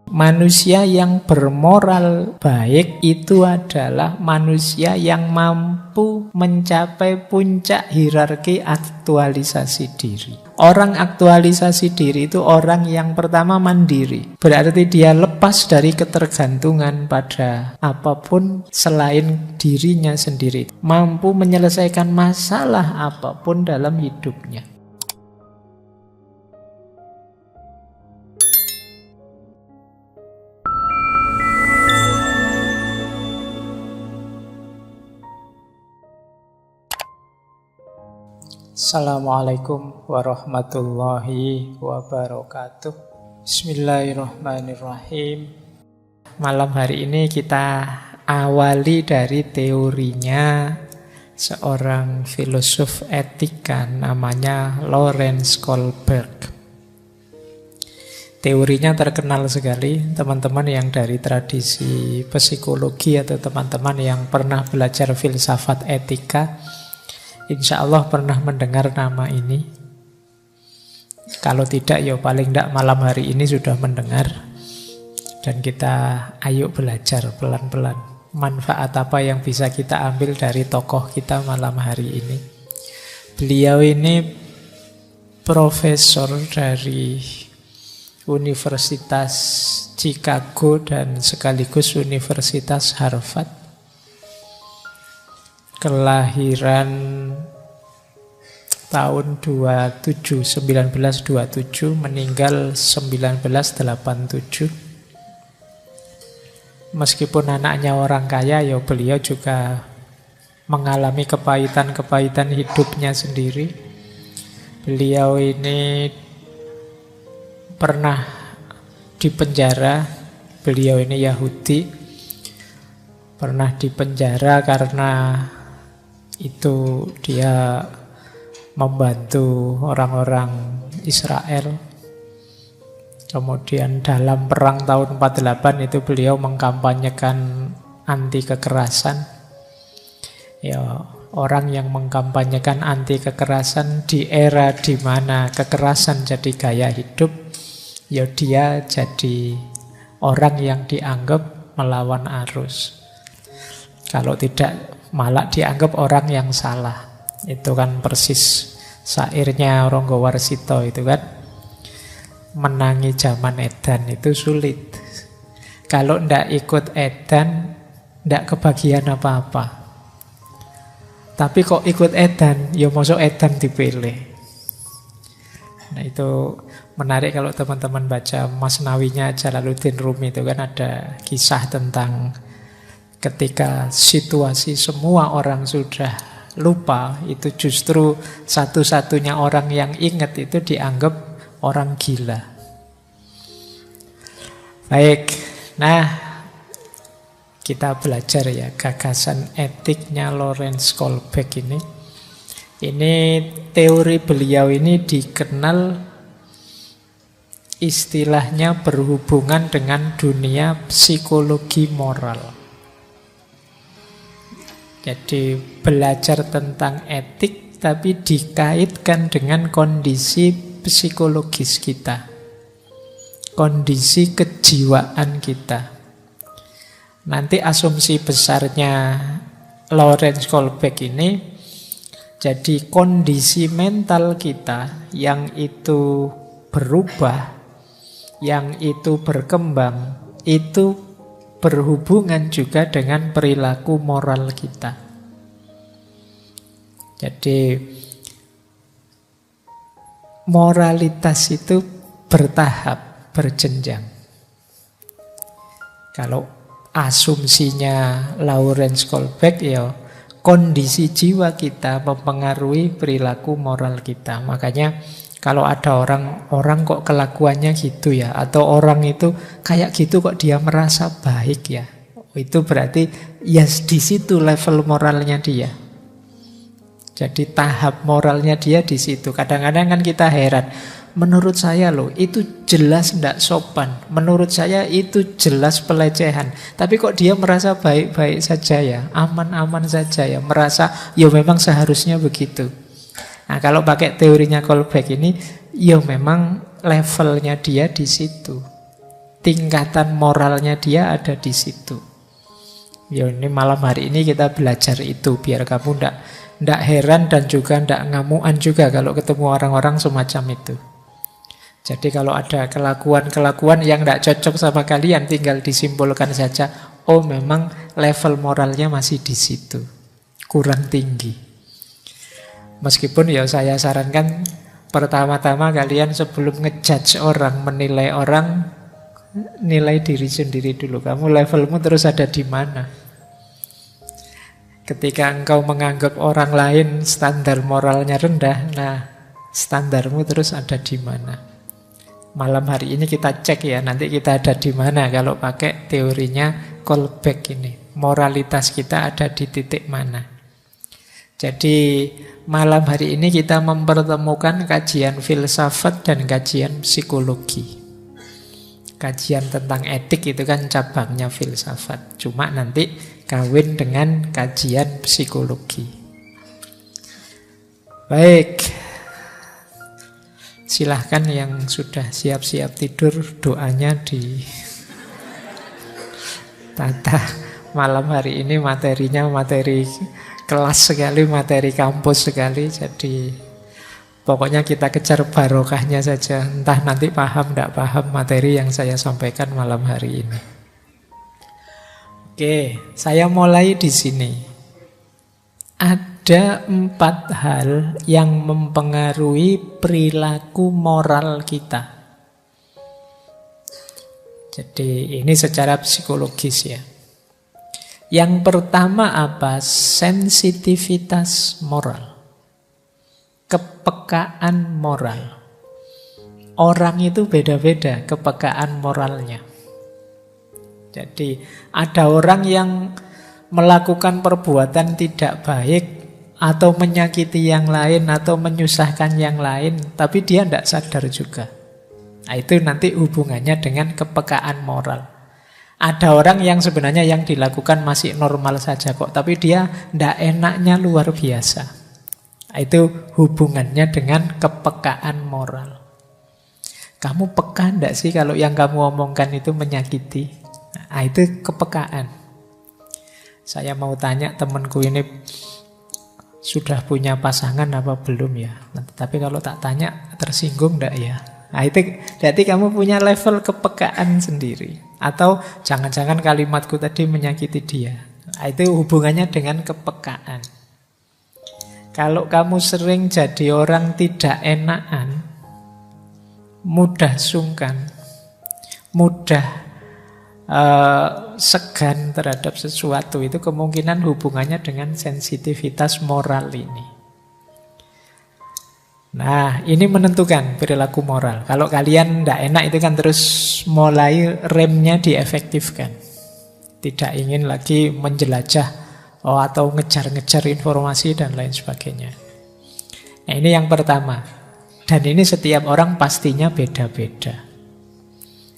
Manusia yang bermoral baik itu adalah manusia yang mampu mencapai puncak hierarki aktualisasi diri. Orang aktualisasi diri itu orang yang pertama mandiri. Berarti dia lepas dari ketergantungan pada apapun selain dirinya sendiri. Mampu menyelesaikan masalah apapun dalam hidupnya. Assalamualaikum warahmatullahi wabarakatuh. Bismillahirrahmanirrahim. Malam hari ini kita awali dari teorinya seorang filosof etika namanya Lorenz Kohlberg. Teorinya terkenal sekali, teman-teman yang dari tradisi psikologi atau teman-teman yang pernah belajar filsafat etika insya Allah pernah mendengar nama ini. Kalau tidak, ya paling tidak malam hari ini sudah mendengar. Dan kita ayo belajar pelan-pelan. Manfaat apa yang bisa kita ambil dari tokoh kita malam hari ini. Beliau ini profesor dari Universitas Chicago dan sekaligus Universitas Harvard. Kelahiran tahun 1927, meninggal 1987. Meskipun anaknya orang kaya, ya beliau juga mengalami kepahitan-kepahitan hidupnya sendiri. Beliau ini pernah dipenjara, beliau ini Yahudi, pernah dipenjara karena itu dia membantu orang-orang Israel. Kemudian dalam perang tahun 48 itu beliau mengkampanyekan anti kekerasan. Ya, orang yang mengkampanyekan anti kekerasan di era di mana kekerasan jadi gaya hidup, ya dia jadi orang yang dianggap melawan arus. Kalau tidak, malah dianggap orang yang salah. Itu kan persis syairnya Ronggo Warsito itu kan. Menangi zaman edan itu sulit. Kalau ndak ikut edan, ndak kebagian apa-apa. Tapi kok ikut edan, ya masuk edan dipilih. Nah itu menarik kalau teman-teman baca Masnawinya Jalaluddin Rumi itu kan ada kisah tentang ketika situasi semua orang sudah lupa, itu justru satu-satunya orang yang ingat itu dianggap orang gila. Baik, nah kita belajar ya gagasan etiknya Lorenz Kohlberg ini. Ini teori beliau ini dikenal istilahnya berhubungan dengan dunia psikologi moral. Jadi belajar tentang etik tapi dikaitkan dengan kondisi psikologis kita. Kondisi kejiwaan kita. Nanti asumsi besarnya Lorenz Kohlberg ini, jadi kondisi mental kita yang itu berubah, yang itu berkembang, itu berhubungan juga dengan perilaku moral kita. Jadi moralitas itu bertahap, berjenjang. Kalau asumsinya Lorenz Kohlberg, ya kondisi jiwa kita mempengaruhi perilaku moral kita. Makanya kalau ada orang kok kelakuannya gitu ya, atau orang itu kayak gitu kok dia merasa baik ya, itu berarti ya di situ level moralnya dia. Jadi tahap moralnya dia di situ. Kadang-kadang kan kita heran, menurut saya loh itu jelas tidak sopan, menurut saya itu jelas pelecehan, tapi kok dia merasa baik-baik saja ya, aman-aman saja ya, merasa ya memang seharusnya begitu. Nah, kalau pakai teorinya Kohlberg ini, ya memang levelnya dia di situ. tingkatan moralnya dia ada di situ. Ya ini malam hari ini kita belajar itu biar kamu ndak heran dan juga ndak ngamuan juga kalau ketemu orang-orang semacam itu. Jadi kalau ada kelakuan-kelakuan yang ndak cocok sama kalian, tinggal disimpulkan saja, oh memang level moralnya masih di situ, kurang tinggi. Meskipun ya saya sarankan pertama-tama kalian sebelum ngejudge orang, menilai orang, nilai diri sendiri dulu. Kamu levelmu terus ada di mana? Ketika engkau menganggap orang lain standar moralnya rendah, nah standarmu terus ada di mana? Malam hari ini kita cek ya, nanti kita ada di mana kalau pakai teorinya Kolbeck ini. Moralitas kita ada di titik mana? Jadi malam hari ini kita mempertemukan kajian filsafat dan kajian psikologi. Kajian tentang etik itu kan cabangnya filsafat. Cuma nanti kawin dengan kajian psikologi. Baik. Silahkan yang sudah siap-siap tidur, doanya di tata. Malam hari ini materinya materi kelas sekali, materi kampus sekali. Jadi pokoknya kita kejar barokahnya saja. Entah nanti paham, tidak paham materi yang saya sampaikan malam hari ini. Oke, saya mulai di sini. Ada 4 hal yang mempengaruhi perilaku moral kita. Jadi ini secara psikologis ya. Yang pertama apa? Sensitivitas moral. Kepekaan moral. Orang itu beda-beda kepekaan moralnya. Jadi ada orang yang melakukan perbuatan tidak baik atau menyakiti yang lain atau menyusahkan yang lain, tapi dia tidak sadar juga. Nah, itu nanti hubungannya dengan kepekaan moral. Ada orang yang sebenarnya yang dilakukan masih normal saja kok, tapi dia tidak enaknya luar biasa. Nah, itu hubungannya dengan kepekaan moral. Kamu peka tidak sih kalau yang kamu omongkan itu menyakiti? Nah, itu kepekaan. Saya mau tanya temanku ini sudah punya pasangan apa belum ya? Nah, tapi kalau tak tanya tersinggung enggak ya? Nah, itu berarti kamu punya level kepekaan sendiri. Atau jangan-jangan kalimatku tadi menyakiti dia. Nah, itu hubungannya dengan kepekaan. Kalau kamu sering jadi orang tidak enakan, mudah sungkan, mudah segan terhadap sesuatu, itu kemungkinan hubungannya dengan sensitivitas moral ini. Nah, ini menentukan perilaku moral. Kalau kalian tidak enak itu kan terus mulai remnya diefektifkan. Tidak ingin lagi menjelajah atau ngejar-ngejar informasi dan lain sebagainya. Nah, ini yang pertama. Dan ini setiap orang pastinya beda-beda.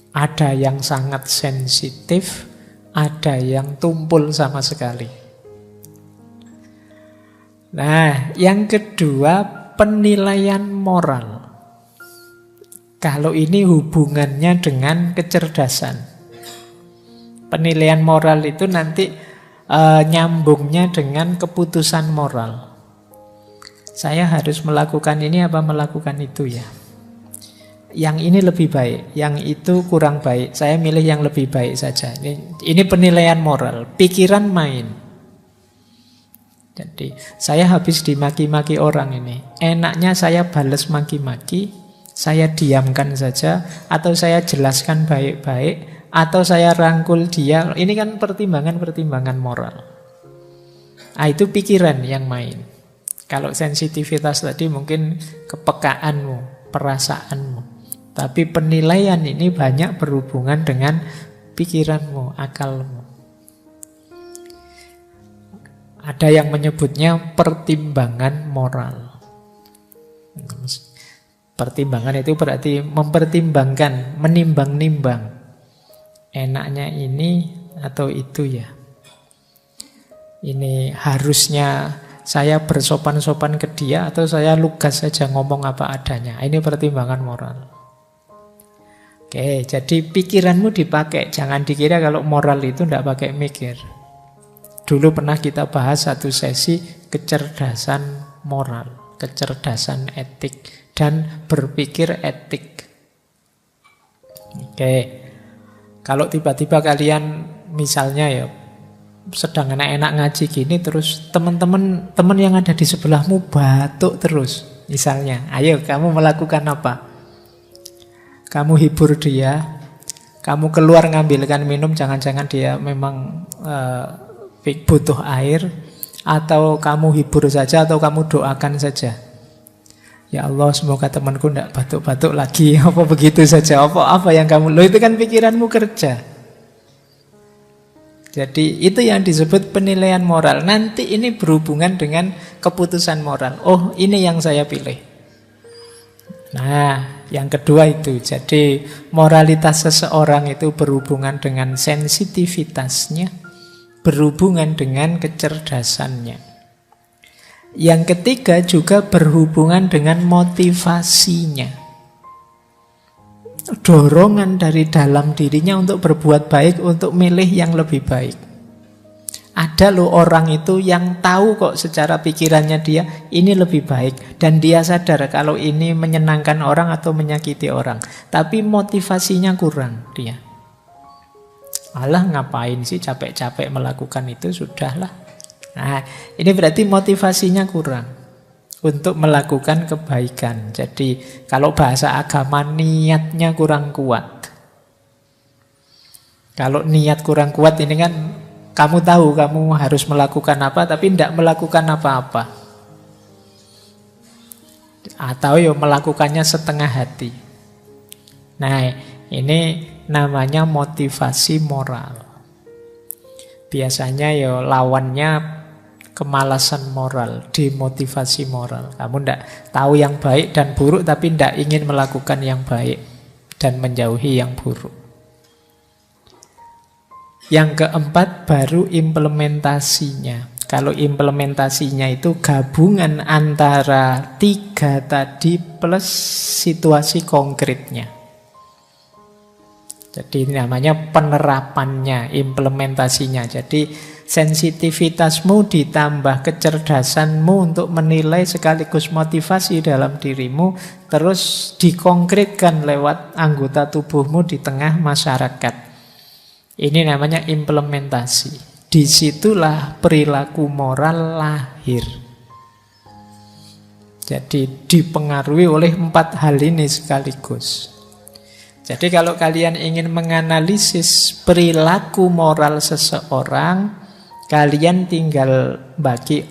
Ada yang sangat sensitif, ada yang tumpul sama sekali. Nah, yang kedua, penilaian moral. Kalau ini hubungannya dengan kecerdasan. Penilaian moral itu nanti nyambungnya dengan keputusan moral. Saya harus melakukan ini apa melakukan itu ya? Yang ini lebih baik, yang itu kurang baik. Saya milih yang lebih baik saja. Ini penilaian moral, pikiran main. Jadi saya habis dimaki-maki orang ini. Enaknya saya balas maki-maki, saya diamkan saja, atau saya jelaskan baik-baik, atau saya rangkul dia. Ini kan pertimbangan-pertimbangan moral. Ah, itu pikiran yang main. Kalau sensitivitas tadi mungkin kepekaanmu, perasaanmu. Tapi penilaian ini banyak berhubungan dengan pikiranmu, akalmu. Ada yang menyebutnya pertimbangan moral. Pertimbangan itu berarti mempertimbangkan, menimbang-nimbang. Enaknya ini atau itu ya. Ini harusnya saya bersopan-sopan ke dia atau saya lugas saja ngomong apa adanya. Ini pertimbangan moral. Oke, jadi pikiranmu dipakai. Jangan dikira kalau moral itu tidak pakai mikir. Dulu pernah kita bahas satu sesi kecerdasan moral, kecerdasan etik, dan berpikir etik. Oke, kalau tiba-tiba kalian misalnya ya sedang enak-enak ngaji gini, terus teman-teman yang ada di sebelahmu batuk terus, misalnya, ayo kamu melakukan apa? Kamu hibur dia, kamu keluar ngambilkan minum, jangan-jangan dia memang butuh air, atau kamu hibur saja, atau kamu doakan saja. Ya Allah, semoga temanku tidak batuk-batuk lagi. Apa begitu saja? Apa yang kamu... Loh, itu kan pikiranmu kerja. Jadi itu yang disebut penilaian moral. Nanti ini berhubungan dengan keputusan moral. Oh, ini yang saya pilih. Nah, yang kedua itu, jadi moralitas seseorang itu berhubungan dengan sensitivitasnya, berhubungan dengan kecerdasannya. Yang ketiga juga berhubungan dengan motivasinya. Dorongan dari dalam dirinya untuk berbuat baik, untuk milih yang lebih baik. Ada loh orang itu yang tahu kok secara pikirannya dia ini lebih baik. Dan dia sadar kalau ini menyenangkan orang atau menyakiti orang. Tapi motivasinya kurang dia. Alah, ngapain sih capek-capek melakukan itu, sudahlah. Nah, ini berarti motivasinya kurang untuk melakukan kebaikan. Jadi kalau bahasa agama, niatnya kurang kuat. Kalau niat kurang kuat ini kan, kamu tahu kamu harus melakukan apa, tapi tidak melakukan apa-apa. Atau ya melakukannya setengah hati. Nah, ini namanya motivasi moral. Biasanya ya lawannya kemalasan moral, demotivasi moral. Kamu tidak tahu yang baik dan buruk, tapi tidak ingin melakukan yang baik dan menjauhi yang buruk. Yang keempat baru implementasinya. Kalau implementasinya itu gabungan antara tiga tadi plus situasi konkretnya. Jadi ini namanya penerapannya, implementasinya. Jadi sensitivitasmu ditambah kecerdasanmu untuk menilai sekaligus motivasi dalam dirimu, terus dikonkretkan lewat anggota tubuhmu di tengah masyarakat. Ini namanya implementasi. Disitulah perilaku moral lahir. Jadi dipengaruhi oleh 4 hal ini sekaligus. Jadi kalau kalian ingin menganalisis perilaku moral seseorang, kalian tinggal bagi,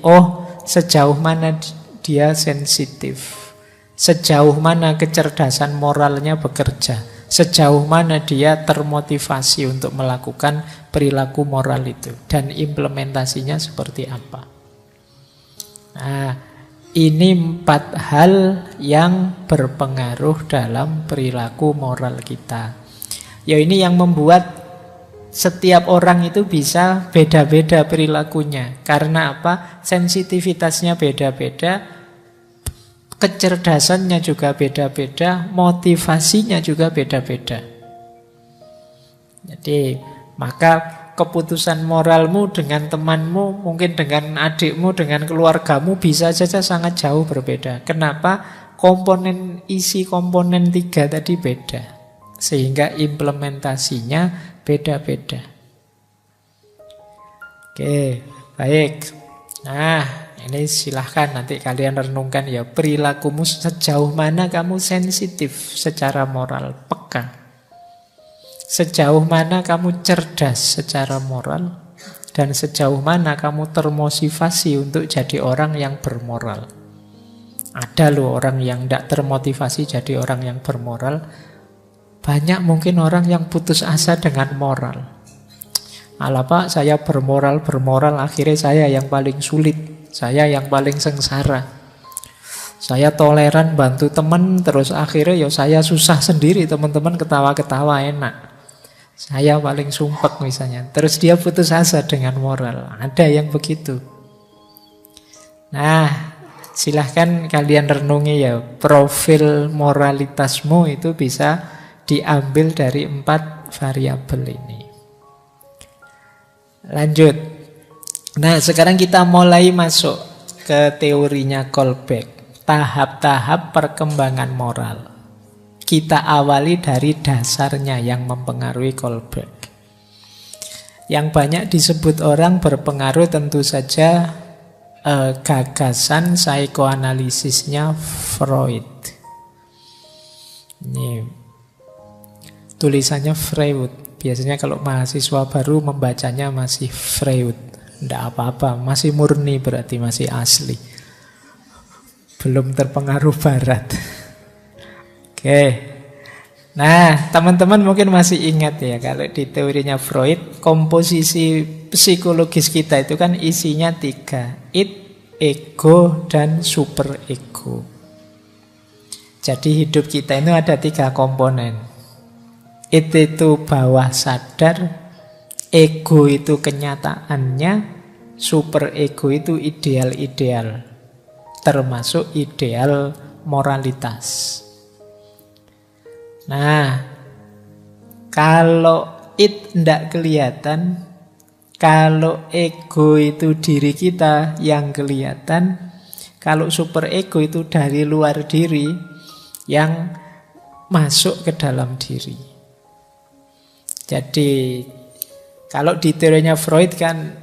sejauh mana dia sensitif, sejauh mana kecerdasan moralnya bekerja, sejauh mana dia termotivasi untuk melakukan perilaku moral itu, dan implementasinya seperti apa. Nah, ini 4 hal yang berpengaruh dalam perilaku moral kita. Ya, ini yang membuat setiap orang itu bisa beda-beda perilakunya. Karena apa? Sensitivitasnya beda-beda, kecerdasannya juga beda-beda, motivasinya juga beda-beda. Jadi, maka keputusan moralmu dengan temanmu, mungkin dengan adikmu, dengan keluargamu bisa saja sangat jauh berbeda. Kenapa? Isi komponen 3 tadi beda. Sehingga implementasinya beda-beda. Oke, baik. Nah, ini silahkan nanti kalian renungkan ya, perilakumu sejauh mana kamu sensitif secara moral, peka. Sejauh mana kamu cerdas secara moral, dan sejauh mana kamu termotivasi untuk jadi orang yang bermoral. Ada loh orang yang tidak termotivasi jadi orang yang bermoral. Banyak mungkin orang yang putus asa dengan moral. Alah Pak, saya bermoral, akhirnya saya yang paling sulit, saya yang paling sengsara. Saya toleran bantu teman, terus akhirnya ya saya susah sendiri, teman-teman ketawa-ketawa enak. Saya paling sumpek misalnya. Terus dia putus asa dengan moral. Ada yang begitu. Nah, silahkan kalian renungi ya. Profil moralitasmu itu bisa diambil dari 4 variabel ini. Lanjut. Nah, sekarang kita mulai masuk ke teorinya Kolbeck. Tahap-tahap perkembangan moral. Kita awali dari dasarnya yang mempengaruhi Kolbeck. Yang banyak disebut orang berpengaruh tentu saja gagasan psikoanalisisnya Freud. Ini tulisannya Freud. Biasanya kalau mahasiswa baru membacanya masih Freud. Tidak apa-apa, masih murni berarti masih asli. Belum terpengaruh barat. Oke. Nah, teman-teman mungkin masih ingat ya, kalau di teorinya Freud, komposisi psikologis kita itu kan isinya 3. Id, ego, dan superego. Jadi hidup kita itu ada 3 komponen. Id itu bawah sadar, ego itu kenyataannya, superego itu ideal-ideal, termasuk ideal moralitas. Nah, kalau id tidak kelihatan, kalau ego itu diri kita yang kelihatan, kalau superego itu dari luar diri yang masuk ke dalam diri. Jadi kalau di teorinya Freud kan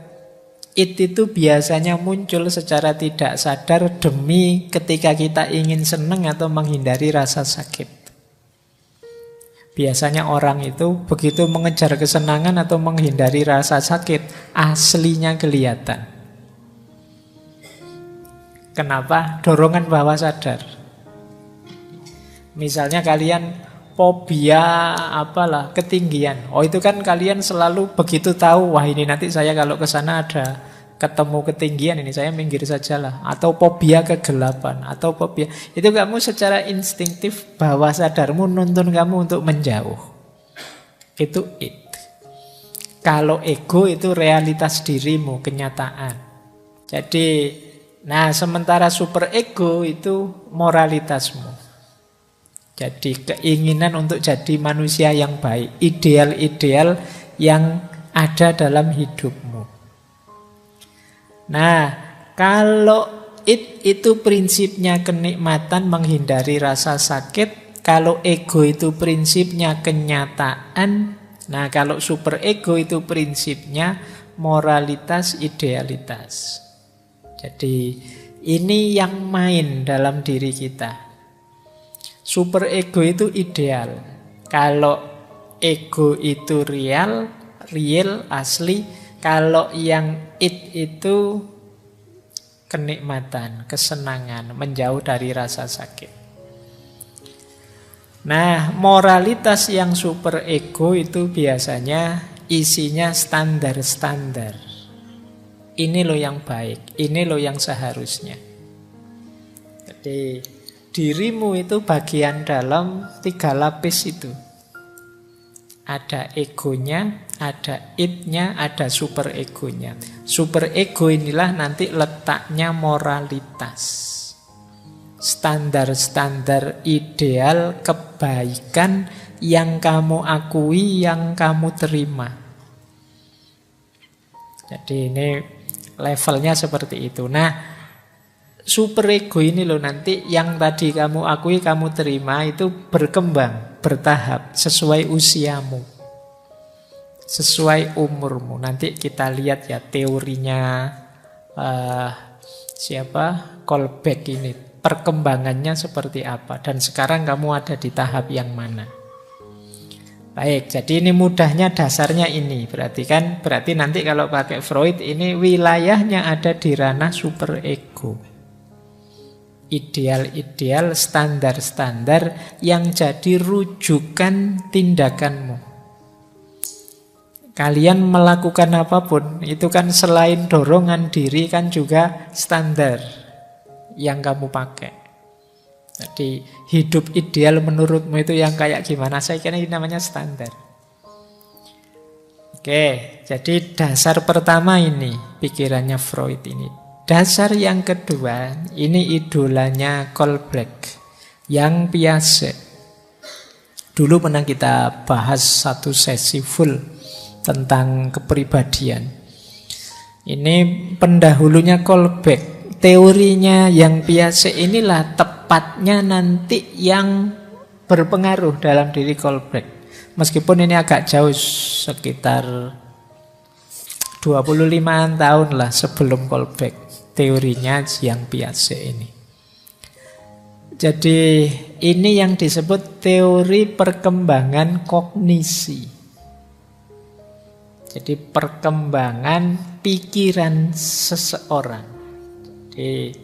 id itu biasanya muncul secara tidak sadar demi ketika kita ingin senang atau menghindari rasa sakit. Biasanya orang itu begitu mengejar kesenangan atau menghindari rasa sakit, aslinya kelihatan. Kenapa? Dorongan bawah sadar. Misalnya kalian fobia apalah, ketinggian. Oh, itu kan kalian selalu begitu tahu, wah ini nanti saya kalau ke sana ada ketemu ketinggian, ini saya minggir sajalah. Atau fobia kegelapan, atau fobia. Itu kamu secara instingtif bawah sadarmu nuntun kamu untuk menjauh. Itu id. Kalau ego itu realitas dirimu, kenyataan. Jadi, nah sementara superego itu moralitasmu. Jadi keinginan untuk jadi manusia yang baik, ideal-ideal yang ada dalam hidupmu. Nah, kalau id itu prinsipnya kenikmatan, menghindari rasa sakit. Kalau ego itu prinsipnya kenyataan. Nah, kalau superego itu prinsipnya moralitas, idealitas. Jadi ini yang main dalam diri kita. Superego itu ideal. Kalau ego itu real, asli. Kalau yang id itu kenikmatan, kesenangan, menjauh dari rasa sakit. Nah, moralitas yang superego itu biasanya isinya standar-standar. Ini loh yang baik, ini loh yang seharusnya. Jadi dirimu itu bagian dalam 3 lapis itu. Ada egonya, ada id-nya, ada superegonya. Superego inilah nanti letaknya moralitas. Standar-standar ideal kebaikan yang kamu akui, yang kamu terima. Jadi ini levelnya seperti itu. Nah, superego ini loh nanti yang tadi kamu akui, kamu terima itu berkembang, bertahap, sesuai usiamu, sesuai umurmu. Nanti kita lihat ya teorinya Kolbeck ini, perkembangannya seperti apa. Dan sekarang kamu ada di tahap yang mana. Baik, jadi ini mudahnya dasarnya ini. Berarti nanti kalau pakai Freud ini wilayahnya ada di ranah superego. Ideal-ideal, standar-standar yang jadi rujukan tindakanmu. Kalian melakukan apapun, itu kan selain dorongan diri kan juga standar yang kamu pakai. Jadi hidup ideal menurutmu itu yang kayak gimana? Saya kira ini namanya standar. Oke, jadi dasar pertama ini pikirannya Freud ini. Dasar yang kedua, ini idolanya Kolbeck, yang Piaget. Dulu pernah kita bahas satu sesi full tentang kepribadian. Ini pendahulunya Kolbeck. Teorinya yang Piaget inilah tepatnya nanti yang berpengaruh dalam diri Kolbeck. Meskipun ini agak jauh, sekitar 25-an tahun lah sebelum Kolbeck. Teorinya yang Piaget ini. Jadi ini yang disebut teori perkembangan kognisi. Jadi perkembangan pikiran seseorang. Jadi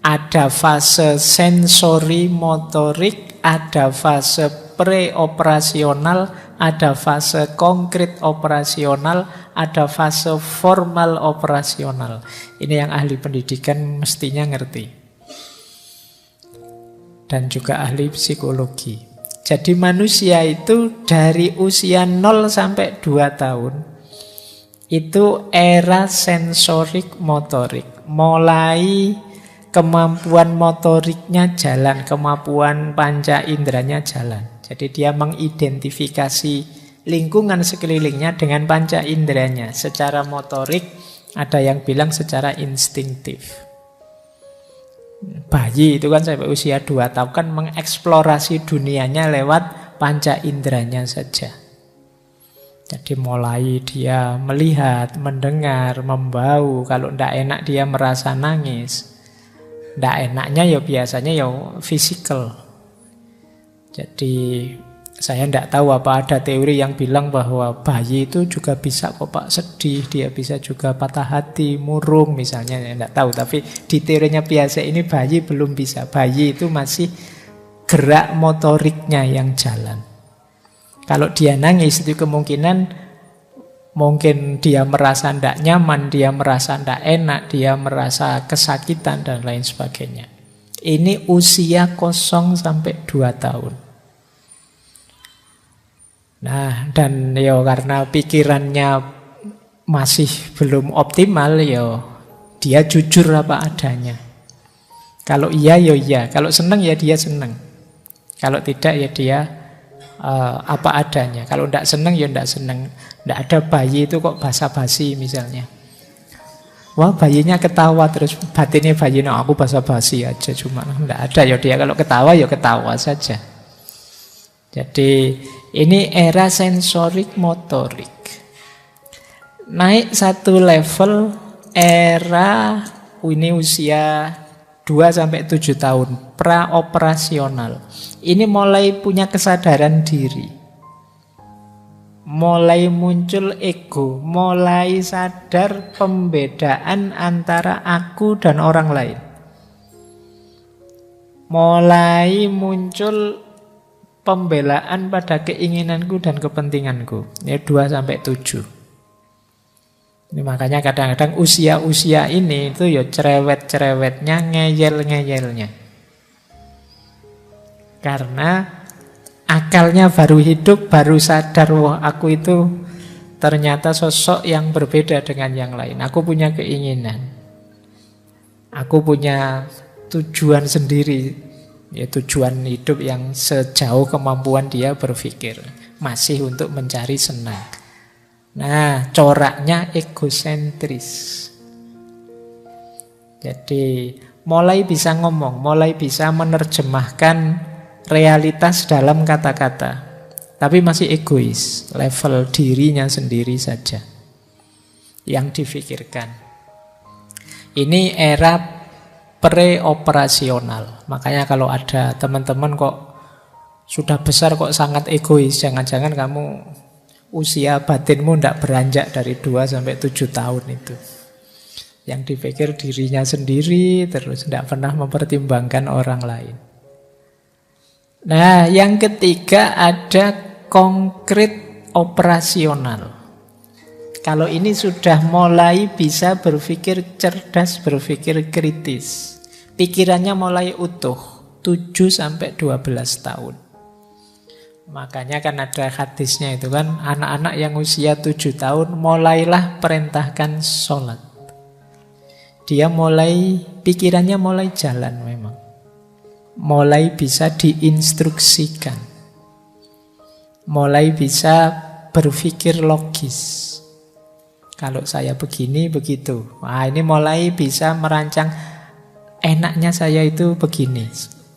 ada fase sensori motorik, ada fase preoperasional, ada fase konkret operasional, ada fase formal operasional. Ini yang ahli pendidikan mestinya ngerti. Dan juga ahli psikologi. Jadi manusia itu dari usia 0 sampai 2 tahun itu era sensorik motorik. Mulai kemampuan motoriknya jalan, kemampuan panca inderanya jalan. Jadi dia mengidentifikasi lingkungan sekelilingnya dengan panca inderanya. Secara motorik, ada yang bilang secara instingtif. Bayi itu kan sampai usia 2 tahun kan mengeksplorasi dunianya lewat panca inderanya saja. Jadi mulai dia melihat, mendengar, membau. Kalau tidak enak dia merasa nangis. Tidak enaknya ya biasanya ya fisikal. Jadi saya tidak tahu apa ada teori yang bilang bahwa bayi itu juga bisa kok Pak sedih, dia bisa juga patah hati, murung misalnya, saya tidak tahu. Tapi di teorinya Piaget ini bayi belum bisa. Bayi itu masih gerak motoriknya yang jalan. Kalau dia nangis itu kemungkinan mungkin dia merasa tidak nyaman, dia merasa tidak enak, dia merasa kesakitan dan lain sebagainya. Ini usia 0 sampai 2 tahun. Nah, dan ya karena pikirannya masih belum optimal, ya dia jujur apa adanya. Kalau iya, ya iya. Kalau senang, ya dia senang. Kalau tidak, ya dia apa adanya. Kalau tidak senang, ya tidak senang. Tidak ada bayi itu kok basa-basi misalnya. Wah, bayinya ketawa terus batinnya bayi, no, aku basa-basi aja cuma. Tidak ada, ya dia kalau ketawa, ya ketawa saja. Jadi ini era sensorik motorik. Naik satu level era ini usia 2 sampai 7 tahun, praoperasional. Ini mulai punya kesadaran diri. Mulai muncul ego, mulai sadar pembedaan antara aku dan orang lain. Mulai muncul pembelaan pada keinginanku dan kepentinganku. Ini 2 sampai 7. Ini makanya kadang-kadang usia-usia ini itu ya cerewet-cerewetnya, ngeyel-ngeyelnya. Karena akalnya baru hidup, baru sadar, wah aku itu ternyata sosok yang berbeda dengan yang lain. Aku punya keinginan. Aku punya tujuan sendiri. Ya, tujuan hidup yang sejauh kemampuan dia berpikir. Masih untuk mencari senang. Nah, coraknya egosentris. Jadi, mulai bisa ngomong, mulai bisa menerjemahkan realitas dalam kata-kata. Tapi masih egois, level dirinya sendiri saja yang difikirkan. Ini era preoperasional. Makanya kalau ada teman-teman kok sudah besar kok sangat egois, jangan-jangan kamu usia batinmu tidak beranjak dari 2 sampai 7 tahun itu. Yang dipikir dirinya sendiri, terus tidak pernah mempertimbangkan orang lain. Nah, yang ketiga ada konkret operasional. Kalau ini sudah mulai bisa berpikir cerdas, berpikir kritis. Pikirannya mulai utuh, 7 sampai 12 tahun. Makanya kan ada hadisnya itu kan, anak-anak yang usia 7 tahun mulailah perintahkan sholat. Dia mulai, pikirannya mulai jalan memang. Mulai bisa diinstruksikan. mulai bisa berpikir logis. Kalau saya begini, begitu. Wah, ini mulai bisa merancang, enaknya saya itu begini.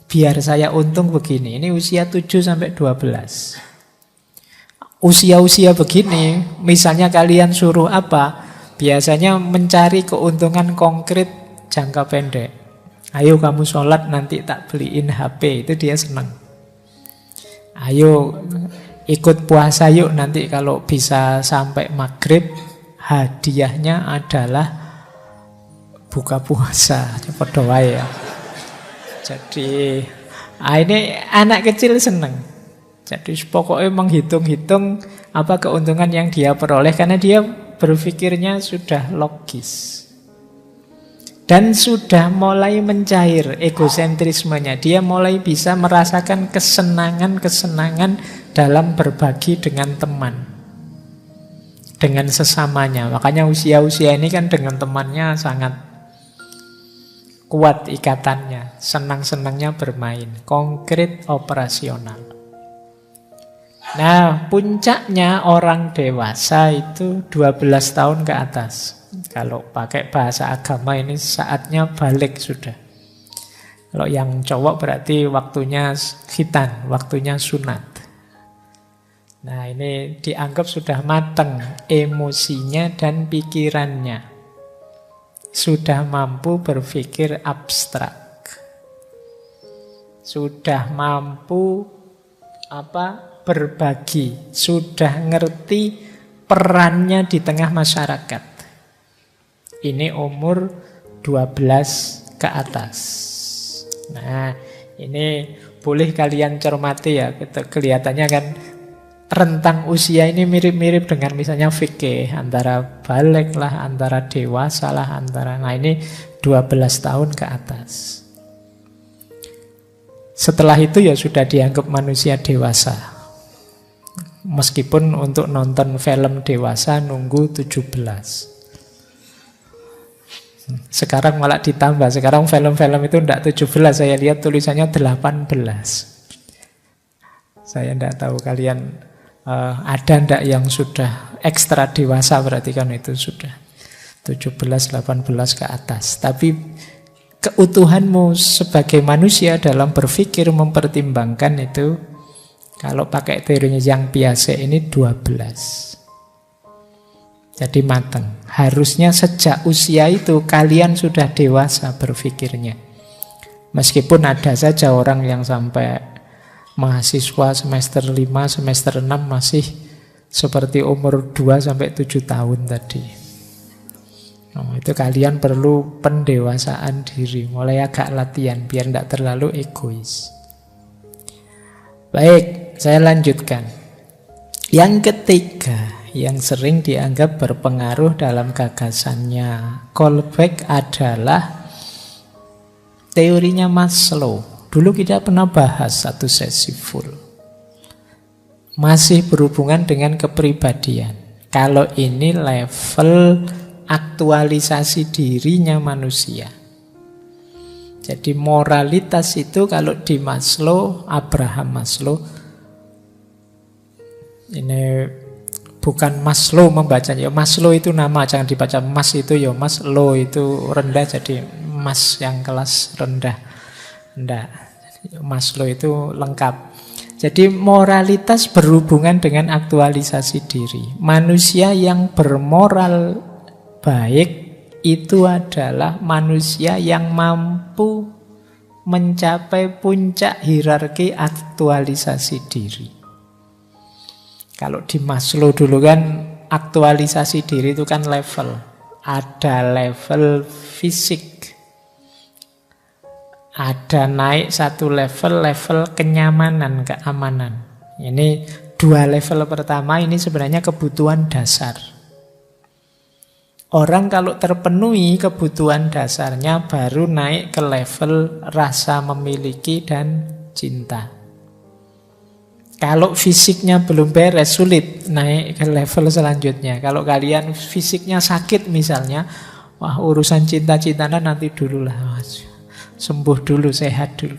Biar saya untung begini. Ini usia 7-12. Usia-usia begini, misalnya kalian suruh apa, biasanya mencari keuntungan konkret jangka pendek. Ayo kamu sholat, nanti tak beliin HP. Itu dia senang. Ayo ikut puasa yuk, nanti kalau bisa sampai maghrib, hadiahnya adalah buka puasa. Padha wae ya. Jadi ini anak kecil seneng. Jadi pokoknya menghitung-hitung apa keuntungan yang dia peroleh, karena dia berpikirnya sudah logis. Dan sudah mulai mencair egosentrismenya. Dia mulai bisa merasakan kesenangan-kesenangan dalam berbagi dengan teman, dengan sesamanya. Makanya usia-usia ini kan dengan temannya sangat kuat ikatannya. Senang-senangnya bermain, konkret, operasional. Nah, puncaknya orang dewasa itu 12 tahun ke atas. Kalau pakai bahasa agama ini saatnya balik sudah. Kalau yang cowok berarti waktunya khitan, waktunya sunat. Nah, ini dianggap sudah matang emosinya dan pikirannya. Sudah mampu berpikir abstrak. Sudah mampu berbagi. Sudah ngerti perannya di tengah masyarakat. Ini umur 12 ke atas. Nah, ini boleh kalian cermati ya. Kelihatannya kan rentang usia ini mirip-mirip dengan misalnya fikih. Antara balik lah, antara dewasa lah, nah ini 12 tahun ke atas. Setelah itu ya sudah dianggap manusia dewasa. Meskipun untuk nonton film dewasa nunggu 17. Sekarang malah ditambah. Sekarang film-film itu tidak 17. Saya lihat tulisannya 18. Saya tidak tahu kalian ada tidak yang sudah ekstra dewasa, berarti kan itu sudah 17-18 ke atas. Tapi keutuhanmu sebagai manusia dalam berpikir mempertimbangkan itu, kalau pakai teorinya yang biasa ini 12. Jadi matang. Harusnya sejak usia itu kalian sudah dewasa berpikirnya. Meskipun ada saja orang yang sampai mahasiswa semester 5, semester 6 masih seperti umur 2-7 tahun tadi. Itu kalian perlu pendewasaan diri. Mulai agak latihan biar tidak terlalu egois. Baik, saya lanjutkan. Yang ketiga, yang sering dianggap berpengaruh dalam gagasannya Kolbeck adalah teorinya Maslow. Dulu kita pernah bahas satu sesi full. Masih berhubungan dengan kepribadian. Kalau ini level aktualisasi dirinya manusia. Jadi moralitas itu kalau di Maslow, Abraham Maslow, ini bukan Maslow membacanya. Maslow itu nama, jangan dibaca Mas itu ya Mas. Low itu rendah, jadi Mas yang kelas rendah. Enggak. Maslow itu lengkap. Jadi moralitas berhubungan dengan aktualisasi diri. Manusia yang bermoral baik itu adalah manusia yang mampu mencapai puncak hierarki aktualisasi diri. Kalau di Maslow dulu kan aktualisasi diri itu kan level. Ada level fisik. Ada naik satu level kenyamanan, keamanan. Ini dua level pertama ini sebenarnya kebutuhan dasar. Orang kalau terpenuhi kebutuhan dasarnya baru naik ke level rasa memiliki dan cinta. Kalau fisiknya belum beres, sulit naik ke level selanjutnya. Kalau kalian fisiknya sakit misalnya, wah urusan cinta-cintaan nanti dulu lah. Sembuh dulu, sehat dulu.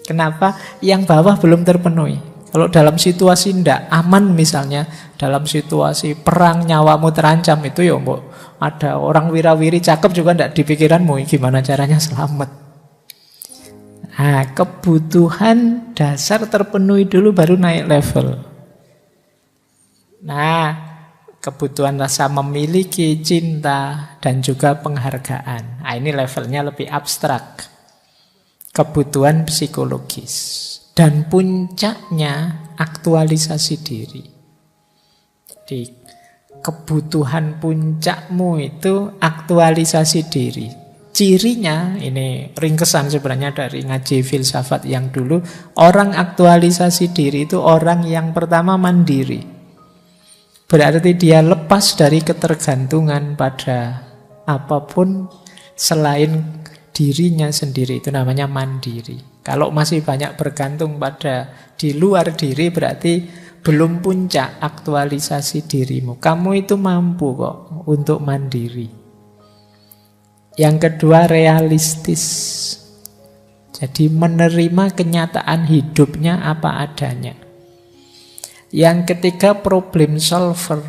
Kenapa? Yang bawah belum terpenuhi. Kalau dalam situasi tidak aman misalnya, dalam situasi perang nyawamu terancam, itu ya mbok ada orang wirawiri cakep juga tidak di pikiranmu gimana caranya selamat. Nah, kebutuhan dasar terpenuhi dulu baru naik level. Nah, kebutuhan rasa memiliki, cinta, dan juga penghargaan. Nah, ini levelnya lebih abstrak. Kebutuhan psikologis. Dan puncaknya aktualisasi diri. Jadi kebutuhan puncakmu itu aktualisasi diri. Cirinya, ini ringkesan sebenarnya dari ngaji filsafat yang dulu, orang aktualisasi diri itu orang yang pertama mandiri. Berarti dia lepas dari ketergantungan pada apapun selain dirinya sendiri, itu namanya mandiri. Kalau masih banyak bergantung pada di luar diri, berarti belum puncak aktualisasi dirimu. Kamu itu mampu kok untuk mandiri. Yang kedua, realistis. Jadi menerima kenyataan hidupnya apa adanya. Yang ketiga, problem solver.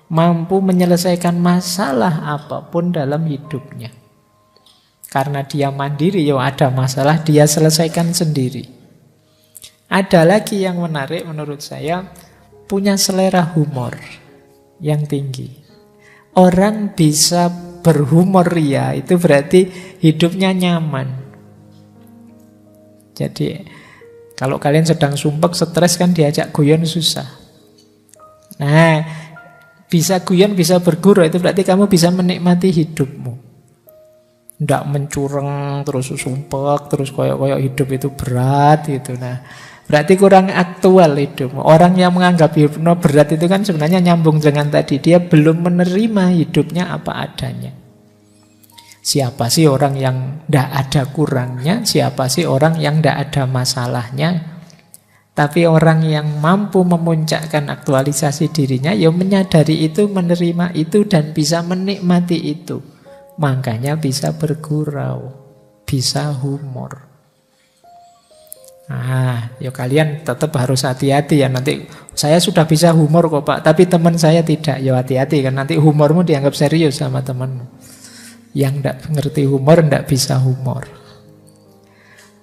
Mampu menyelesaikan masalah apapun dalam hidupnya. Karena dia mandiri, ya ada masalah dia selesaikan sendiri. Ada lagi yang menarik menurut saya, punya selera humor yang tinggi. Orang bisa berhumor ria, itu berarti hidupnya nyaman. Jadi kalau kalian sedang sumpek, stres kan diajak guyon susah. Nah, bisa guyon, bisa bergurau, itu berarti kamu bisa menikmati hidupmu. Tidak mencurang, terus sumpek, terus koyok-koyok hidup itu berat gitu. Nah, berarti kurang aktual hidupmu. Orang yang menganggap hidupnya berat itu kan sebenarnya nyambung dengan tadi. Dia belum menerima hidupnya apa adanya. Siapa sih orang yang tidak ada kurangnya? Siapa sih orang yang tidak ada masalahnya? Tapi orang yang mampu memuncakkan aktualisasi dirinya, ya menyadari itu, menerima itu, dan bisa menikmati itu. Makanya bisa bergurau, bisa humor. Nah, ya kalian tetap harus hati-hati ya. Nanti saya sudah bisa humor kok Pak, tapi teman saya tidak. Ya hati-hati kan, nanti humormu dianggap serius sama temanmu. Yang tidak ngerti humor, tidak bisa humor.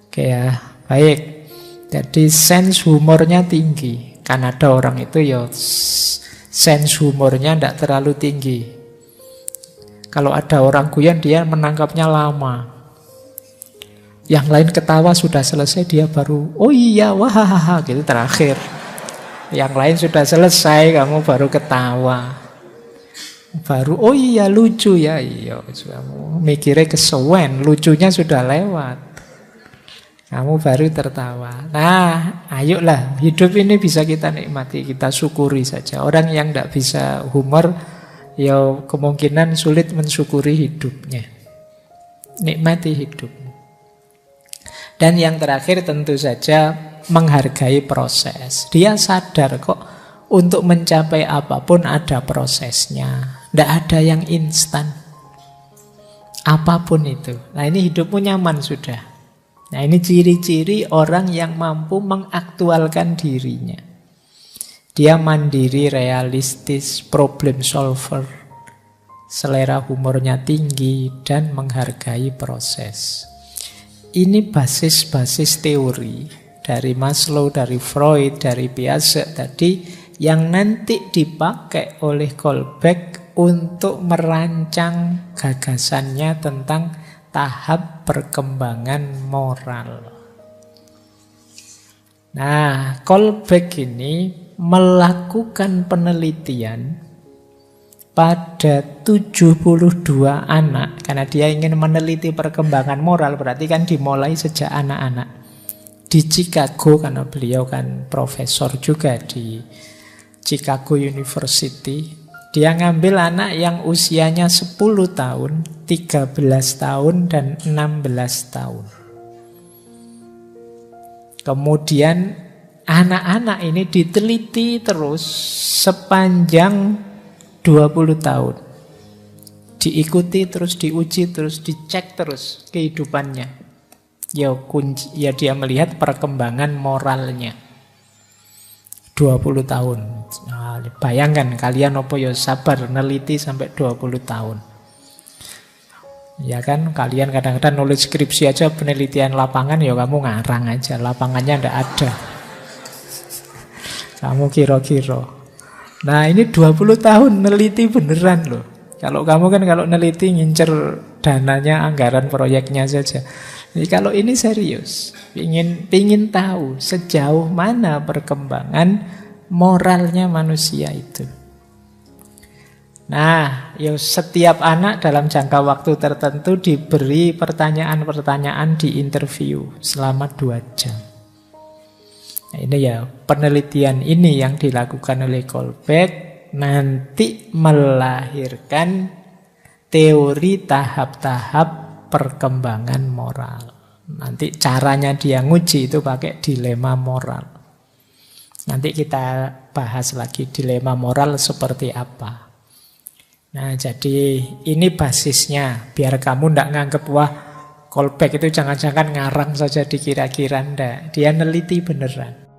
Oke ya, baik. Jadi sense humornya tinggi. Kan ada orang itu ya sense humornya tidak terlalu tinggi. Kalau ada orang guyon, dia menangkapnya lama. Yang lain ketawa sudah selesai, dia baru, oh iya, wahahaha, gitu terakhir. Yang lain sudah selesai, kamu baru ketawa. Baru, oh iya, lucu ya. Iya, kamu mikirnya kesuwen, lucunya sudah lewat. Kamu baru tertawa. Nah, ayolah, hidup ini bisa kita nikmati, kita syukuri saja. Orang yang tidak bisa humor, ya kemungkinan sulit mensyukuri hidupnya. Nikmati hidupmu. Dan yang terakhir tentu saja menghargai proses. Dia sadar kok untuk mencapai apapun ada prosesnya. Tidak ada yang instan. Apapun itu. Nah, ini hidupmu nyaman sudah. Nah, ini ciri-ciri orang yang mampu mengaktualkan dirinya. Dia mandiri, realistis, problem solver, selera humornya tinggi, dan menghargai proses. Ini basis-basis teori dari Maslow, dari Freud, dari Piaget tadi, yang nanti dipakai oleh Kolbeck untuk merancang gagasannya tentang tahap perkembangan moral. Nah, Kolbeck ini melakukan penelitian pada 72 anak, karena dia ingin meneliti perkembangan moral, berarti kan dimulai sejak anak-anak. Di Chicago, karena beliau kan profesor juga di Chicago University, dia ngambil anak yang usianya 10 tahun, 13 tahun, dan 16 tahun. Kemudian anak-anak ini diteliti terus sepanjang 20 tahun. Diikuti terus, diuji terus, dicek terus kehidupannya. Ya dia melihat perkembangan moralnya. 20 tahun. Nah, bayangkan kalian apa ya sabar neliti sampai 20 tahun. Ya kan, kalian kadang-kadang nulis skripsi aja penelitian lapangan, ya kamu ngarang aja, lapangannya ndak ada. Kamu kira-kira. Nah ini 20 tahun neliti beneran loh. Kalau kamu kan kalau neliti ngincer dananya, anggaran proyeknya saja. Jadi kalau ini serius, pingin tahu sejauh mana perkembangan moralnya manusia itu. Nah, ya setiap anak dalam jangka waktu tertentu diberi pertanyaan-pertanyaan di interview selama 2 jam. Nah, ini ya penelitian ini yang dilakukan oleh Kolbeck nanti melahirkan teori tahap-tahap perkembangan moral. Nanti caranya dia nguji itu pakai dilema moral. Nanti kita bahas lagi dilema moral seperti apa. Nah, jadi ini basisnya. Biar kamu ndak nganggep, wah, Kolbeck itu jangan-jangan ngarang saja dikira-kira. Ndak. Dia neliti beneran.